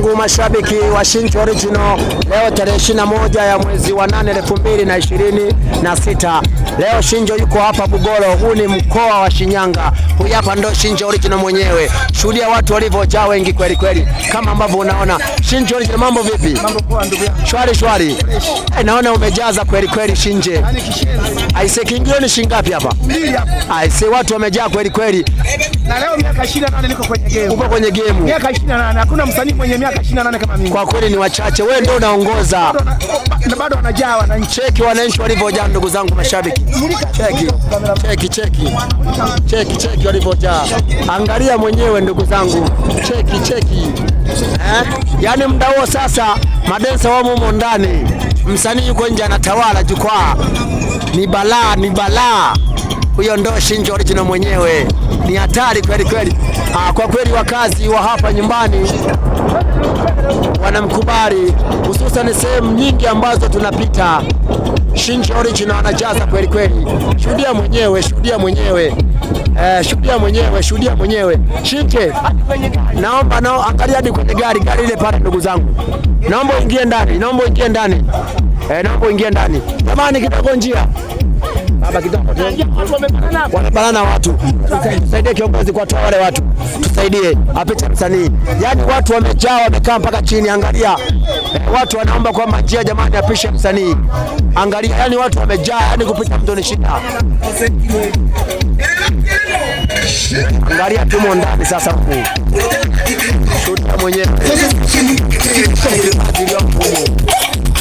zangu mashabiki wa Shinji Original, leo tarehe 21 ya mwezi wa 8 2026. Leo Shinji yuko hapa Bugolo, huu ni mkoa wa Shinyanga. Huyu hapa ndo Shinji Original mwenyewe. Shuhudia watu walivyojaa wengi kweli kweli. Kama ambavyo unaona. Shinji Original, mambo vipi? Mambo poa ndugu yangu. Shwari shwari. Naona umejaza kweli kweli Shinji. Yaani kishenzi. Aise, kiingilio ni shilingi ngapi hapa? 2 hapo. Aise, watu wamejaa kweli kweli. Na leo miaka 28 niko kwenye game. Uko kwenye game. Miaka 28. Hakuna msanii mwenye miaka 28 kama mimi. Kwa kweli ni wachache. Wewe ndio unaongoza. Bado wanajaa wananchi. Cheki wananchi walivyojaa ndugu zangu mashabiki. Cheki walivyojaa. Angalia mwenyewe ndugu zangu. Cheki. Yaani muda huo sasa madensa wamo humo ndani. Msanii yuko nje anatawala jukwaa. Ni balaa. Huyo ndo Shinji Original mwenyewe. Ni hatari kweli kweli. Kwa kweli wakazi wa hapa nyumbani wanamkubali, hususan sehemu nyingi ambazo tunapita. Shinji Original anajaza kweli kweli. Shuhudia mwenyewe. Shinji, naomba angalia hadi kwenye gari ile pale ndugu zangu. Naomba uingie ndani. Naomba uingie ndani. Jamani kidogo njia. Baba kidogo. Wanabalana watu. Tusaidie kiongozi kwa toa wale watu. Tusaidie apite msanii. Yaani watu wamejaa, wamekaa mpaka chini, angalia. Watu wanaomba kwa majia jamani apishe msanii. Angalia, yaani watu wamejaa, yaani kupita mtu ni shida. Angalia tumo ndani sasa huku. Shuhudia mwenyewe.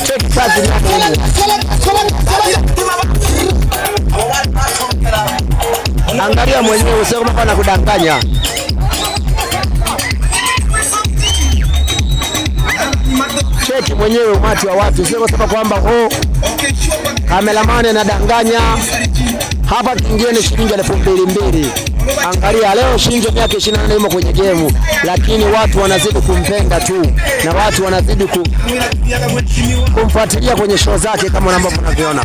Cheki kazi yako. Angalia mwenyewe, usio kama pana kudanganya. Cheki mwenyewe umati wa watu, usio kusema kwamba kameramani anadanganya. Hapa kiingilio ni shilingi 2,200. Angalia leo Shinji miaka 28 yumo kwenye game, lakini watu wanazidi kumpenda tu na watu wanazidi kumfuatilia kwenye show zake kama ambavyo mnavyoona.